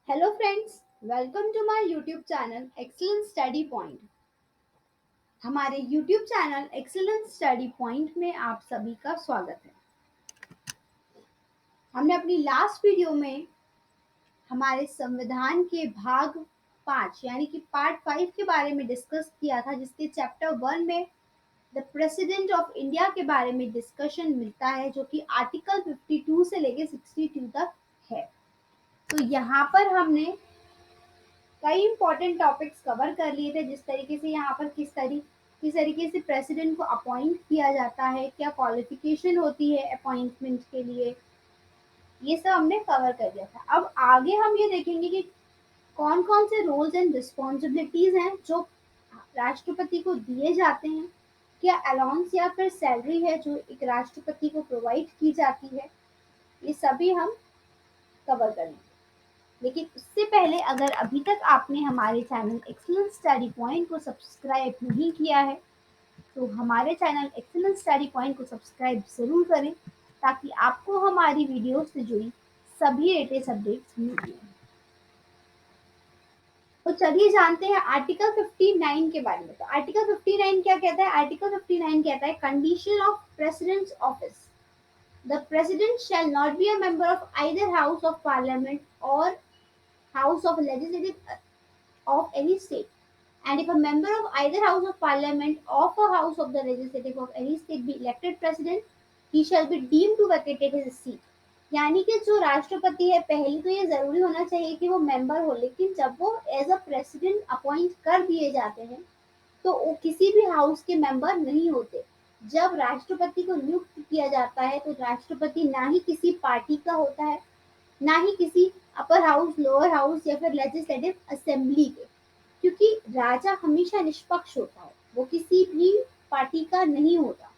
Hello friends, welcome to my YouTube channel Excellence Study Point. हमारे YouTube channel Excellence Study Point में आप सभी का स्वागत है। हमने अपनी लास्ट वीडियो में हमारे संविधान के भाग 5 यानी कि पार्ट 5 के बारे में डिस्कस किया था, जिसके चैप्टर 1 में द प्रेसिडेंट ऑफ इंडिया के बारे में डिस्कशन मिलता है, जो कि आर्टिकल 52 से लेके 62 तक है। तो यहाँ पर हमने कई इंपॉर्टेंट टॉपिक्स कवर कर लिए थे, जिस तरीके से यहाँ पर किस तरीके से प्रेसिडेंट को अपॉइंट किया जाता है, क्या क्वालिफिकेशन होती है अपॉइंटमेंट के लिए, ये सब हमने कवर कर दिया था। अब आगे हम ये देखेंगे कि कौन कौन से रोल्स एंड रिस्पॉन्सिबिलिटीज हैं जो राष्ट्रपति को दिए जाते हैं, क्या अलाउंस या फिर सैलरी है जो एक राष्ट्रपति को प्रोवाइड की जाती है, ये सभी हम कवर करेंगे। लेकिन उससे पहले अगर अभी तक आपने हमारे चैनल एक्सीलेंस स्टडी पॉइंट को सब्सक्राइब नहीं किया है तो हमारे चैनल एक्सीलेंस स्टडी पॉइंट को सब्सक्राइब जरूर करें, ताकि आपको हमारी वीडियोस से जुड़ी सभी लेटेस्ट अपडेट्स मिलती हैं। तो चलिए जानते हैं आर्टिकल 59 के बारे में। तो आर्टिकल 59 क्या कहता है? आर्टिकल 59 कहता है condition of president's office. The president shall not be a member of either house of parliament और House of Legislative of any state, and if a member of either House of Parliament of a House of the Legislative of any state be elected President, he shall be deemed to vacate his seat. यानी कि जो राष्ट्रपति है, पहले तो ये जरूरी होना चाहिए कि वो मेंबर हो, लेकिन जब वो एज अ प्रेसिडेंट अपॉइंट कर दिए जाते हैं तो वो किसी भी हाउस के मेंबर नहीं होते। जब राष्ट्रपति को नियुक्त किया जाता है तो राष्ट्रपति ना ही किसी पार्टी का होता है, ना ही किसी अपर हाउस, लोअर हाउस या फिर लेजिस्लेटिव असेंबली के, क्योंकि राजा हमेशा निष्पक्ष होता है, वो किसी भी पार्टी का नहीं होता।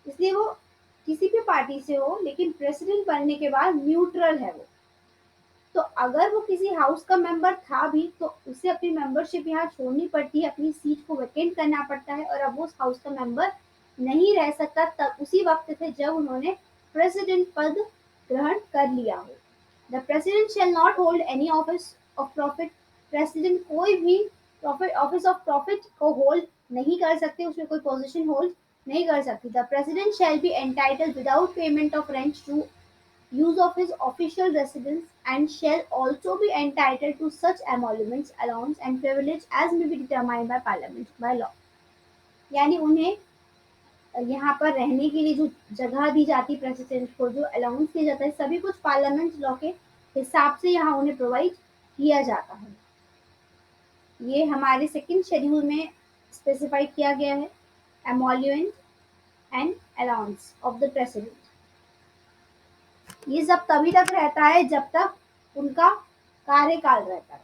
इसलिए वो किसी भी पार्टी से हो, लेकिन प्रेसिडेंट बनने के बाद न्यूट्रल है वो। तो अगर वो किसी हाउस का मेंबर था भी तो उसे अपनी मेंबरशिप यहाँ छोड़नी पड़ती है, अपनी सीट को वैकेंट करना पड़ता है, और अब वो उस हाउस का मेंबर नहीं रह सकता तब उसी वक्त थे जब उन्होंने प्रेसिडेंट पद ग्रहण कर लिया हो। The president shall not hold any office of profit. President कोई भी प्रॉफिट ऑफिस ऑफ प्रॉफिट को होल्ड नहीं कर सकते, उसमें कोई पोजीशन होल्ड नहीं कर सकती। The president shall be entitled without payment of rent to use of his official residence and shall also be entitled to such emoluments, allowance and privilege as may be determined by parliament by law। यानी उन्हें यहाँ पर रहने के लिए जो जगह दी जाती है, प्रेसिडेंट को जो अलाउंस दिया जाता है, सभी कुछ पार्लियामेंट लॉ के हिसाब से यहाँ उन्हें प्रोवाइड किया जाता है। ये हमारे सेकंड शेड्यूल में स्पेसिफाई किया गया है, emolument and allowance of the president. ये सब तभी तक रहता है जब तक उनका कार्यकाल रहता है।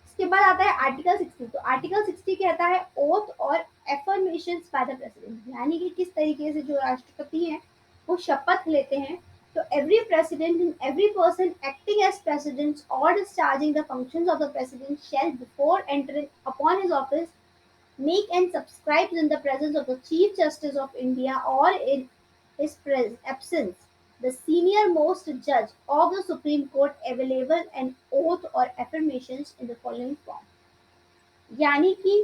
इसके बाद आता है आर्टिकल 60। तो आर्टिकल 60 कहता है ओथ और एफर्मेशंस बाय द प्रेसिडेंट, यानी कि किस तरीके से जो राष्ट्रपति हैं वो शपथ लेते हैं। तो every president and every person acting as president और discharging the functions of the president shall before entering upon his office make and subscribe in the presence of the Chief Justice of India or in his absence the senior most judge of the Supreme Court available an oath or affirmations in the following form। यानी कि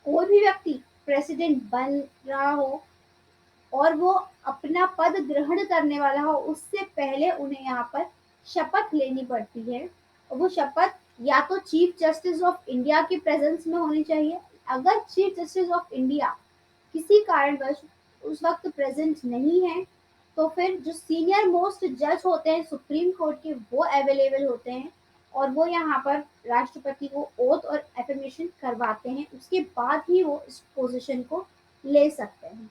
कोई भी व्यक्ति president बन रहा हो और वो अपना पद ग्रहण करने वाला हो, उससे पहले उन्हें यहाँ पर शपथ लेनी पड़ती है, और वो शपथ या तो चीफ जस्टिस ऑफ इंडिया के प्रेजेंस में होनी चाहिए। अगर चीफ जस्टिस ऑफ इंडिया किसी कारणवश उस वक्त प्रेजेंट नहीं है तो फिर जो सीनियर मोस्ट जज होते हैं सुप्रीम कोर्ट के, वो अवेलेबल होते हैं और वो यहाँ पर राष्ट्रपति को ओथ और एफर्मेशन करवाते हैं। उसके बाद ही वो इस पोजीशन को ले सकते हैं।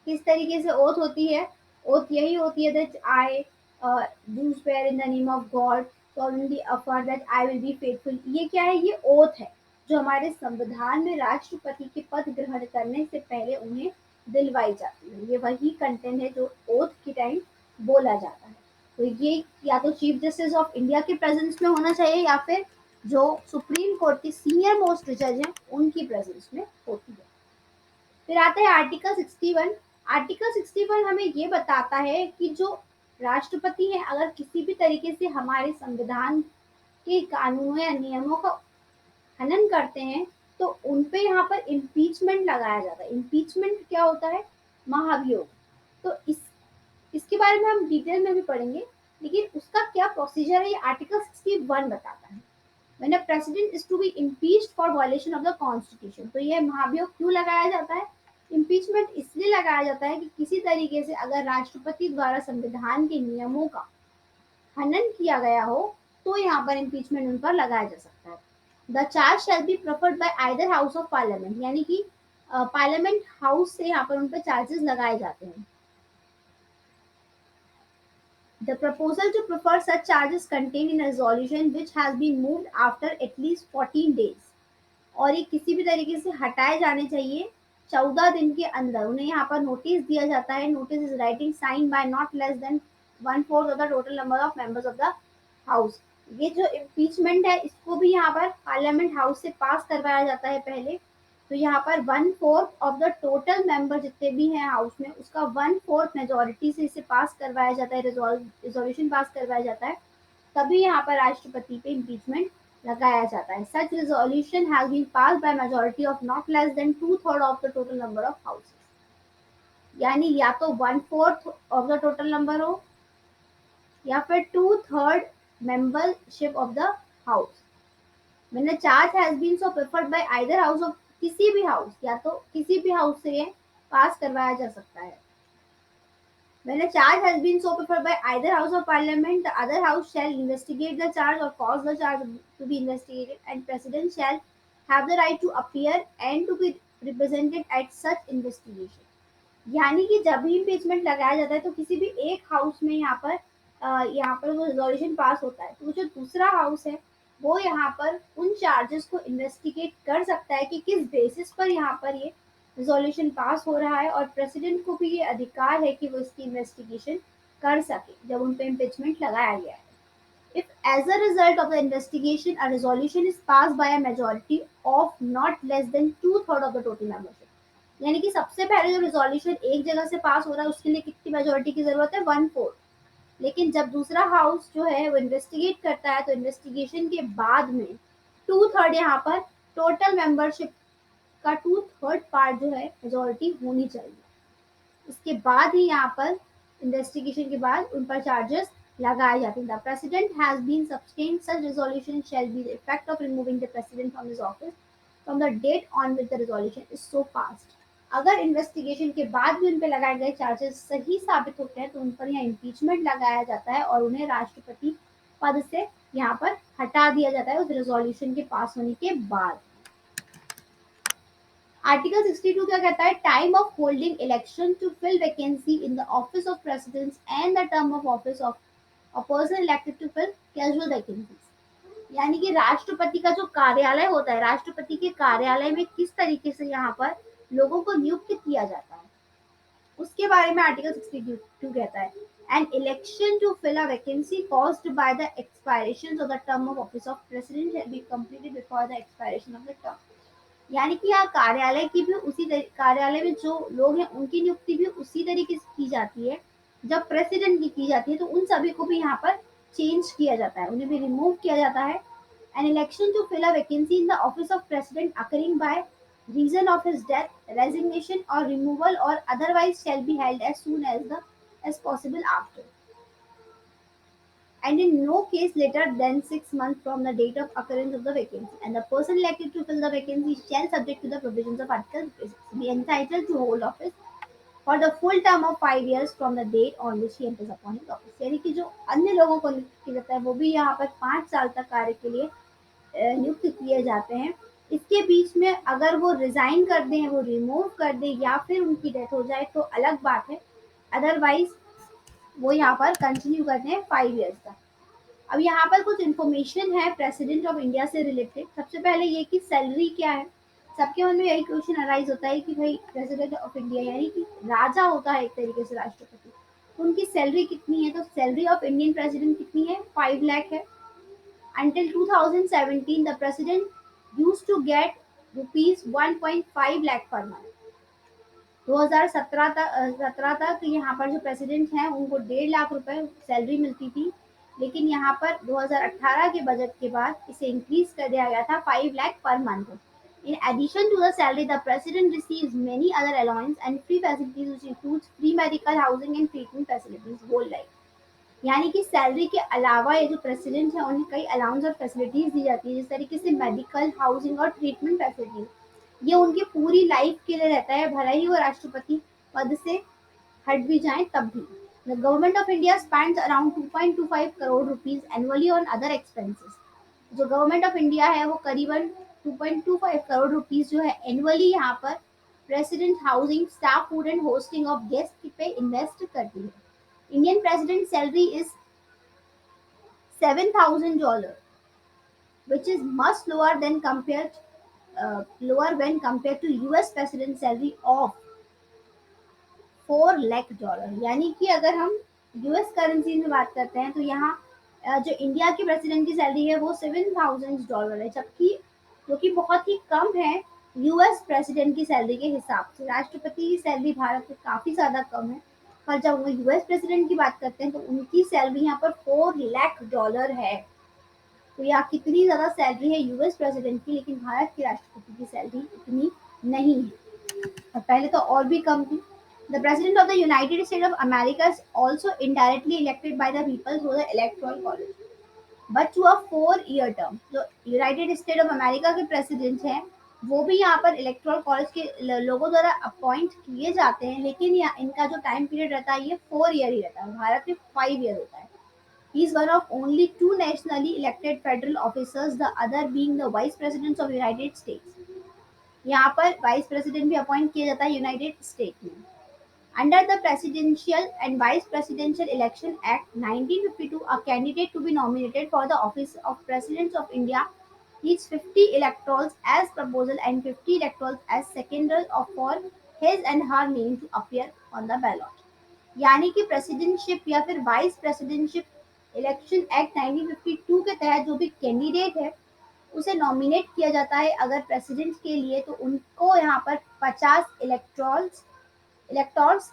किस तरीके से ओथ होती है? ओथ यही होती है that I do swear in the name of God solemnly affirm that I will be faithful। ये क्या है? ये ओथ है जो हमारे संविधान में राष्ट्रपति के पद ग्रहण करने से पहले उन्हें दिलवाई जाती है। ये वही कंटेंट है जो ओथ के टाइम बोला जाता है। तो ये या तो चीफ जस्टिस ऑफ इंडिया के प्रेजेंस में होना चाहिए या फिर जो सुप्रीम कोर्ट के सीनियर मोस्ट जज हैं उनकी प्रेजेंस में होती है। फिर आता है आर्टिकल 61। आर्टिकल 61 हमें ये बताता है कि जो राष्ट्रपति है, अगर किसी भी तरीके से हमारे संविधान के कानूनों या नियमों का हनन करते हैं तो उन पे यहाँ पर इम्पीचमेंट लगाया जाता है। इम्पीचमेंट क्या होता है? महाभियोग। तो इसके बारे में हम डिटेल में भी पढ़ेंगे, लेकिन उसका क्या प्रोसीजर है ये आर्टिकल 61 बताता है। When a president is to be impeached for violation of the constitution, तो ये महाभियोग क्यों लगाया जाता है? इम्पीचमेंट इसलिए लगाया जाता है कि किसी तरीके से अगर राष्ट्रपति द्वारा संविधान के नियमों का हनन किया गया हो तो यहाँ पर इम्पीचमेंट उन पर लगाया जा सकता है। The charge shall be preferred bye either house of parliament, यानी कि पार्लियामेंट हाउस से यहाँ पर उन पर चार्जेस लगाए जाते हैं। The proposal to prefer such charges contained in a resolution which has been moved after at least 14 days, और ये किसी भी तरीके से हटाए जाने चाहिए 14 दिन के अंदर। उन्हें यहाँ पर नोटिस दिया जाता है। Notice is writing sign by not less than 1/4 of the total number of members of the house. ये जो इम्पीचमेंट है इसको भी यहाँ पर पार्लियामेंट हाउस से पास करवाया जाता है पहले। तो यहाँ पर 1/4 ऑफ द टोटल मेंबर जितने भी हैं हाउस में उसका 1/4 मेजोरिटी से इसे पास करवाया जाता है, रिजोल्यूशन पास करवाया जाता है। तभी यहाँ पर राष्ट्रपति पे इम्पीचमेंट लगाया जाता है। Such resolution has been passed by majority of not less than 2/3 of the total number of houses, यानी या तो 1/4 ऑफ द टोटल नंबर हो या फिर 2/3 membership of the house. When a charge has been so preferred by either house of, किसी भी house, या तो किसी भी हाउस से ये पास करवाया जा सकता है। When a charge has been so preferred by either house of parliament, the other house shall investigate the charge or cause the charge to be investigated, and president shall have the right to appear and to be represented at such investigation. यानी कि जब भी impeachment लगाया जाता है तो किसी भी एक हाउस में यहाँ पर वो रिजोल्यूशन पास होता है तो जो दूसरा हाउस है वो यहाँ पर उन चार्जेस को इन्वेस्टिगेट कर सकता है कि किस बेसिस पर यहाँ पर ये रिजोल्यूशन पास हो रहा है, और प्रेसिडेंट को भी ये अधिकार है कि वो इसकी इन्वेस्टिगेशन कर सके जब उन पे इम्पीचमेंट लगाया गया है। If as a result of the investigation a resolution is passed by a majority of not less than 2/3 of the total membership, यानी कि सबसे पहले जो रिजोल्यूशन एक जगह से पास हो रहा है उसके लिए कितनी मेजोरिटी की जरूरत है? 1/4। लेकिन जब दूसरा हाउस जो है वो इन्वेस्टिगेट करता है तो इन्वेस्टिगेशन के बाद में 2/3 यहाँ पर टोटल मेंबरशिप का 2/3 पार्ट जो है मेजोरिटी होनी चाहिए। इसके बाद ही यहाँ पर इन्वेस्टिगेशन के बाद उन पर चार्जेस लगाए जाते हैं। The president has been sustained such resolution shall be the effect of removing the president from his office from the date on which the resolution is so passed. अगर इन्वेस्टिगेशन के बाद भी उन पर लगाए गए चार्जेस सही साबित होते हैं तो उन पर यहाँ इम्पीचमेंट लगाया जाता है और उन्हें राष्ट्रपति पद से यहाँ पर हटा दिया जाता है उस रिजोल्यूशन के पास होने के बाद। आर्टिकल 62 क्या कहता है? Time of holding election to fill vacancy in the office of president and the term of office of a person elected to fill casual vacancies. यानी कि राष्ट्रपति का जो कार्यालय होता है, राष्ट्रपति के कार्यालय में किस तरीके से यहाँ पर लोगों को नियुक्त किया जाता है उसके बारे में आर्टिकल 62 कहता है। An election to fill a vacancy caused by the expiration of the term of office of president shall be completed before the expiration of the term. यानी कि यहाँ कार्यालय की भी कार्यालय में जो लोग हैं उनकी नियुक्ति भी उसी तरीके से की जाती है जब प्रेसिडेंट की जाती है, तो उन सभी को भी यहाँ पर चेंज किया जाता है, उन्हें भी रिमूव किया जाता है। An election to fill a vacancy in the office of president occurring by reason of his death, resignation or removal or otherwise shall be held as soon as possible after, and in no case later than 6 months from the date of occurrence of the vacancy, and the person elected to fill the vacancy shall, subject to the provisions of Article 56, be entitled to hold office for the full term of 5 years from the date on which he enters upon his office। यानी कि जो अन्य लोगों को नियुक्त किया जाता है वो भी यहाँ पर 5 साल तक कार्य के लिए नियुक्त किए जाते हैं। इसके बीच में अगर वो रिजाइन कर दें, वो रिमूव कर दें या फिर उनकी डेथ हो जाए तो अलग बात है, अदरवाइज वो यहाँ पर कंटिन्यू करते हैं 5 years तक। अब यहाँ पर कुछ इन्फॉर्मेशन है प्रेसिडेंट ऑफ इंडिया से रिलेटेड। सबसे पहले ये कि सैलरी क्या है। सबके मन में यही क्वेश्चन अराइज होता है कि भाई प्रेसिडेंट ऑफ इंडिया यानी कि राजा होता है एक तरीके से राष्ट्रपति, तो उनकी सैलरी कितनी है? तो सैलरी ऑफ इंडियन प्रेसिडेंट कितनी है? 5 लाख है। Until 2017 the president used to get rupees 1.5 lakh per month. 2017 तक यहाँ पर जो प्रेसिडेंट हैं उनको 1.5 लाख रुपए सैलरी मिलती थी, लेकिन यहाँ पर 2018 के बजट के बाद इसे इंक्रीज कर दिया गया था 5 lakh per month. In addition to the salary, the president receives many other allowances and free facilities, which includes free medical, housing and treatment facilities whole life. यानी कि सैलरी के अलावा ये जो प्रेसिडेंट है उन्हें कई अलाउंस और फैसिलिटीज दी जाती है, जिस तरीके से मेडिकल, हाउसिंग और ट्रीटमेंट फैसिलिटीज ये उनकी पूरी लाइफ के लिए रहता है, भले ही वो राष्ट्रपति पद से हट भी जाएं तब भी। The government of India spends around 2.25 crore rupees annually on other expenses. जो गवर्नमेंट ऑफ इंडिया है वो करीबन 2.25 करोड़ रुपीस जो है एनुअली यहाँ पर president housing, staff, food and hosting of guest पे इन्वेस्ट करती है। Indian president salary is $7,000, which is much lower when compared to US president salary of $4 lakh. यानी कि अगर हम यूएस करेंसी में बात करते हैं तो यहाँ जो इंडिया के प्रेसिडेंट की सैलरी है वो $7,000 है, जबकि जो कि बहुत ही कम है यूएस प्रेसिडेंट की सैलरी के हिसाब से। राष्ट्रपति की सैलरी भारत में काफी ज्यादा कम है, पर जब वो यूएस प्रेसिडेंट की बात करते हैं तो उनकी सैलरी यहाँ पर $4 लाख है। तो यहाँ कितनी ज्यादा सैलरी है यूएस प्रेसिडेंट की, लेकिन भारत के राष्ट्रपति की सैलरी इतनी नहीं है, और पहले तो और भी कम थी। The President of the United States of America is also indirectly elected by the people through the Electoral College, but to a 4-year term. जो यूनाइटेड स्टेट ऑफ अमेरिका के प्रेसिडेंट हैं वो भी यहाँ पर इलेक्टोरल कॉलेज के लोगों द्वारा अपॉइंट किए जाते हैं, लेकिन यहाँ इनका जो टाइम पीरियड रहता है ये 4 ईयर ही रहता है, भारत में 5 ईयर होता है। He is one of only two nationally elected federal officers, the other being the Vice Presidents of United States. यहाँ पर वाइस प्रेसिडेंट भी अपॉइंट किया जाता है यूनाइटेड स्टेट में। Under the Presidential and Vice Presidential Election Act 1952, a candidate to be nominated for the office of President of India needs 50 electorals as proposal and 50 electorals as secondary for his and her name to appear on the ballot. यानी कि presidentship या फिर vice presidentship election act 1952 के तहत जो भी candidate है उसे नॉमिनेट किया जाता है अगर प्रेसिडेंट के लिए, तो उनको यहाँ पर 50 इलेक्टोर्स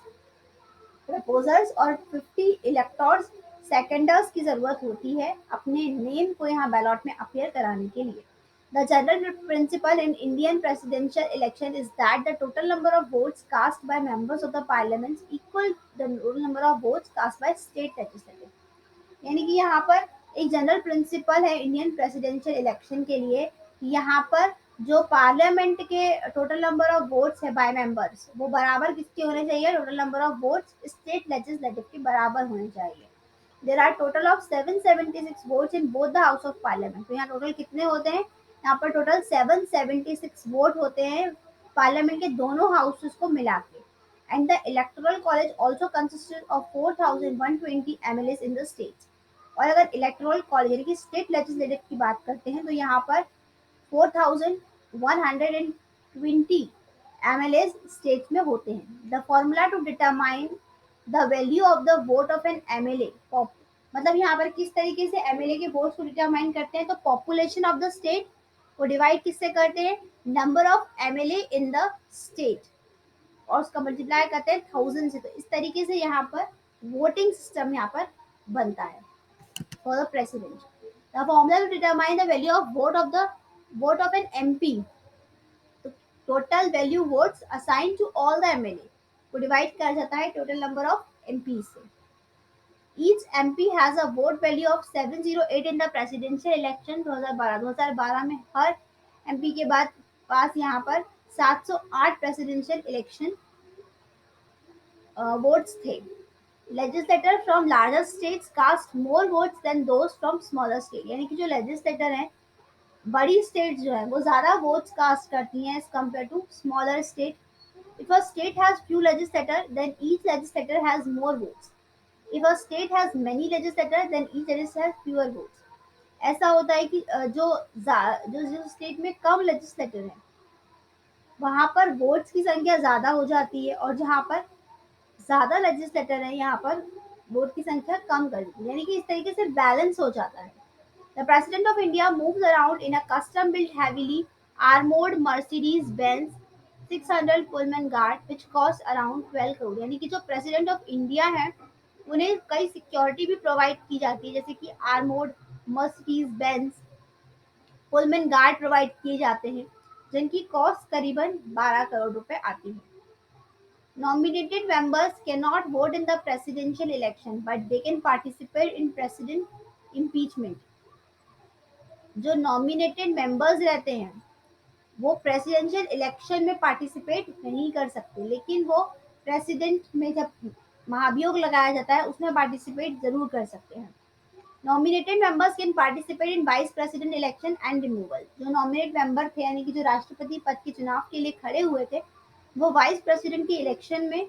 प्रपोजर्स और 50 इलेक्टोर्स सेकेंडर्स की जरूरत होती है अपने नेम को यहाँ बैलॉट में अपीयर कराने के लिए। The general principle in Indian presidential election is that the total number of votes cast by members of the parliament equal the total number of votes cast by state legislative. यानी कि यहाँ पर एक general principle है Indian presidential election के लिए कि यहाँ पर जो पार्लियामेंट के टोटल नंबर ऑफ वोट्स है बाय मेंबर्स वो बराबर किसके होने चाहिए, total number of votes state legislative के बराबर होने चाहिए। There are total of 776 votes in both the house of parliament. तो यहाँ टोटल कितने होते हैं, यहाँ पर टोटल 776 वोट होते हैं पार्लियामेंट के दोनों हाउसेस को मिला के। And the electoral college also consisted of 4120 MLA in the states. और अगर इलेक्टोरल कॉलेज यानी कि स्टेट लेजिस्लेटिव की बात करते हैं तो यहाँ पर 4120 एमएलए स्टेट में होते हैं। The formula to determine the value of the vote of an MLA, मतलब यहाँ पर किस तरीके से एमएलए के वोट्स को डिटरमाइन करते हैं, तो पॉपुलेशन ऑफ द स्टेट को डिवाइड किससे करते हैं, number of MLA in the state, और उसका मल्टीप्लाई करते हैं 1000 से। तो इस तरीके से यहाँ पर वोटिंग सिस्टम यहाँ पर बनता है for the president. The formula to determine the value of vote of an MP. तो total value votes assigned to all the MLA को divide किया जाता है total number of MP से। Each MP has a vote value of 708 in the presidential election 2012 में हर MP के बाद पास यहाँ पर 708 presidential election वोट्स थे। Legislator from larger states cast more votes than those from smaller state, यानी कि जो लेजिस्लेटर हैं बड़ी स्टेट जो है वो ज्यादा वोट्स कास्ट करती हैं as compare to smaller state. If a state has few legislator then each legislator has more votes. If a state has many legislator then each legislator has fewer votes. ऐसा होता है कि जो state में कम legislator है वहां पर votes की संख्या ज्यादा हो जाती है, और जहां पर ज्यादा लेजिस्लेटर है यहाँ पर वोट की संख्या कम कर दी, यानी कि इस तरीके से बैलेंस हो जाता है। The president of India moves around in a custom built heavily armoured Mercedes Benz 600 Pullman Guard which cost around 12 crore. यानी कि जो प्रेसिडेंट ऑफ इंडिया है उन्हें कई सिक्योरिटी भी प्रोवाइड की जाती है, जैसे कि armoured Mercedes Benz Pullman Guard provide किए जाते हैं, जिनकी कॉस्ट करीबन 12 करोड़ रुपए आती है। Nominated members cannot vote in the presidential election, but they can participate in president impeachment. जो नॉमिनेटेड मेंबर्स रहते हैं वो प्रेसिडेंशियल इलेक्शन में पार्टिसिपेट नहीं कर सकते, लेकिन वो प्रेसिडेंट में जब महाभियोग लगाया जाता है उसमें पार्टिसिपेट जरूर कर सकते हैं। Nominated members can participate in vice president election and removal. जो नॉमिनेट मेंबर थे यानी कि जो राष्ट्रपति पद के चुनाव के लिए खड़े हुए थे, वो वाइस प्रेसिडेंट के इलेक्शन में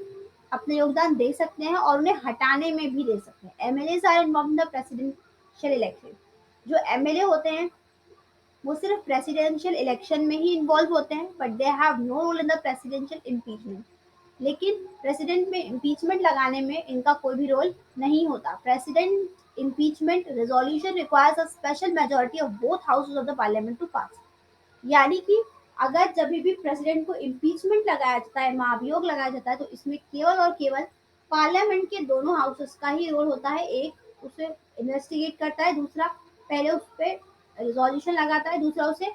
अपना योगदान दे सकते हैं और उन्हें हटाने में भी दे सकते हैं। MLA are involve in the presidential election. जो एमएलए होते हैं वो सिर्फ प्रेसिडेंशियल इलेक्शन में ही इन्वॉल्व होते हैं, but they have no role in the presidential impeachment. लेकिन प्रेसिडेंट में इम्पीचमेंट लगाने में इनका कोई भी रोल नहीं होता। President impeachment resolution requires a special majority of both houses of the parliament to pass. यानी कि अगर जब भी प्रेसिडेंट को इम्पीचमेंट लगाया जाता है, महाभियोग लगाया जाता है, तो इसमें केवल और केवल पार्लियामेंट के दोनों हाउसेस का ही रोल होता है। एक उसे इन्वेस्टिगेट करता है, दूसरा पहले उस पर रिजोल्यूशन लगाता है, दूसरा उसे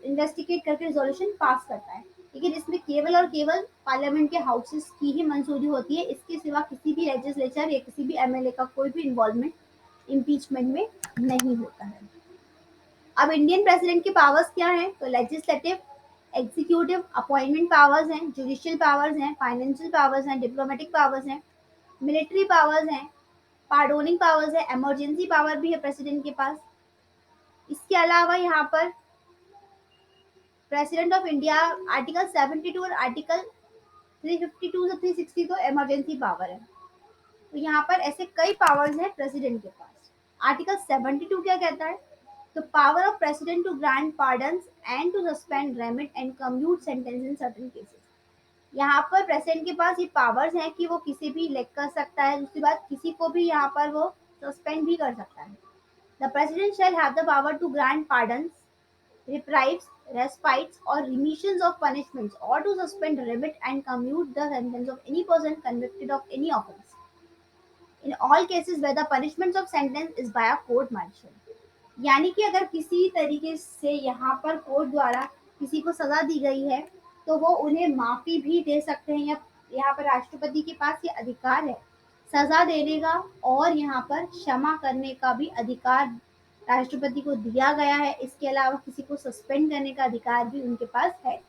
इन्वेस्टिगेट करके रिजोल्यूशन पास करता है। लेकिन इसमें केवल और केवल पार्लियामेंट के हाउसेस की ही मंजूरी होती है, इसके सिवा किसी भी लेजिस्लेचर या किसी भी एमएलए का कोई भी इन्वॉल्वमेंट इम्पीचमेंट में नहीं होता है। अब इंडियन प्रेसिडेंट की पावर्स क्या हैं? तो लेजिस्लेटिव, एग्जीक्यूटिव, अपॉइंटमेंट पावर्स हैं, जुडिशियल पावर्स हैं, फाइनेंशियल पावर्स हैं, डिप्लोमेटिक पावर्स हैं, मिलिट्री पावर्स हैं, पार्डोनिंग पावर्स है, इमरजेंसी पावर भी है प्रेसिडेंट के पास। इसके अलावा यहाँ पर प्रेसिडेंट ऑफ इंडिया आर्टिकल 72 और आर्टिकल 352 से 360 तो इमरजेंसी पावर है। तो यहाँ पर ऐसे कई पावर्स हैं प्रेसिडेंट के पास। आर्टिकल 72 क्या कहता है? तो power of president to grant pardons and to suspend, remit and commute sentence in certain cases. यहाँ पर प्रेसिडेंट के पास ये पावर्स हैं कि वो किसी भी इलेक्ट कर सकता है, दूसरी बात किसी को भी यहाँ पर वो सस्पेंड भी कर सकता है। The president shall have the power to grant pardons, reprieves, respites, or remissions of punishments, or to suspend, remit, and commute the sentence of any person convicted of any offence. In all cases where the punishment of sentence is by a court martial. यानी कि अगर किसी तरीके से यहाँ पर court द्वारा किसी को सजा दी गई है तो वो उन्हें माफी भी दे सकते हैं, या यहाँ पर राष्ट्रपति के पास ये अधिकार है सजा देने का, और यहाँ पर क्षमा करने का भी अधिकार राष्ट्रपति को दिया गया है। इसके अलावा किसी को सस्पेंड करने का अधिकार भी उनके पास है।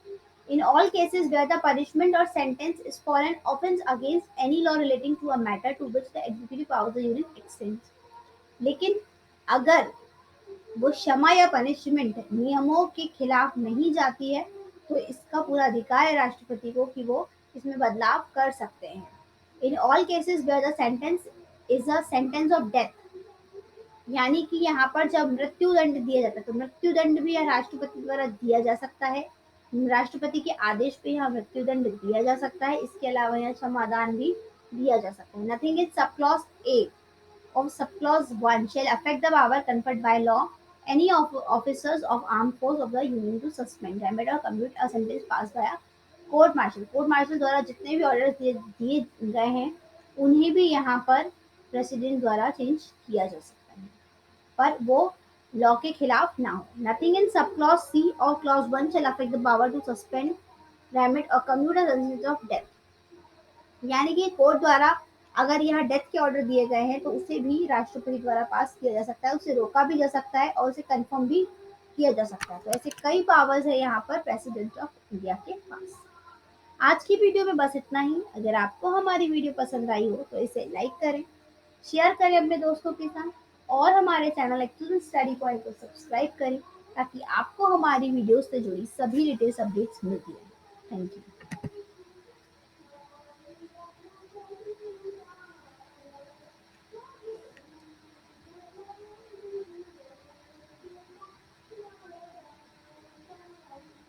In all cases where the punishment और sentence is for an offence against any law relating to a matter to which the executive power of the union extends. लेकिन अगर वो क्षमा या पनिशमेंट नियमों के खिलाफ नहीं जाती है तो इसका पूरा अधिकार है राष्ट्रपति को कि वो इसमें बदलाव कर सकते हैं। In all cases where the sentence is a sentence of death, यानी कि यहाँ पर जब मृत्यु दंड दिया जाता है तो मृत्यु दंड भी राष्ट्रपति द्वारा दिया जा सकता है। राष्ट्रपति के आदेश पे यहाँ मृत्यु दंड दिया जा सकता है। इसके अलावा यहाँ क्षमादान भी दिया जा सकता है। Nothing is sub clause A of subclause 1 shall affect the power conferred by law any of officers of armed force of the union to suspend, remit or commute a sentence passed by a court martial। Court martial द्वारा जितने भी order दिए गए हैं उन्हें भी यहाँ पर प्रेसिडेंट द्वारा चेंज किया जा सकता है, पर वो लॉ के खिलाफ ना हो। Nothing in sub clause C और clause 1 shall affect the power to suspend, remit or commute a sentence of death। यानी कि कोर्ट द्वारा अगर यहाँ डेथ के ऑर्डर दिए गए हैं तो उसे भी राष्ट्रपति द्वारा पास किया जा सकता है, उसे रोका भी जा सकता है और उसे कंफर्म भी किया जा सकता है। तो ऐसे कई पावर्स है यहाँ पर प्रेसिडेंट ऑफ इंडिया के पास। आज की वीडियो में बस इतना ही। अगर आपको हमारी वीडियो पसंद आई हो तो इसे लाइक करें, शेयर करें अपने दोस्तों के साथ, और हमारे चैनल एक्सीलेंट स्टडी पॉइंट को सब्सक्राइब करें ताकि आपको हमारी वीडियो से जुड़ी सभी लेटेस्ट अपडेट्स मिलती रहे। Thank you.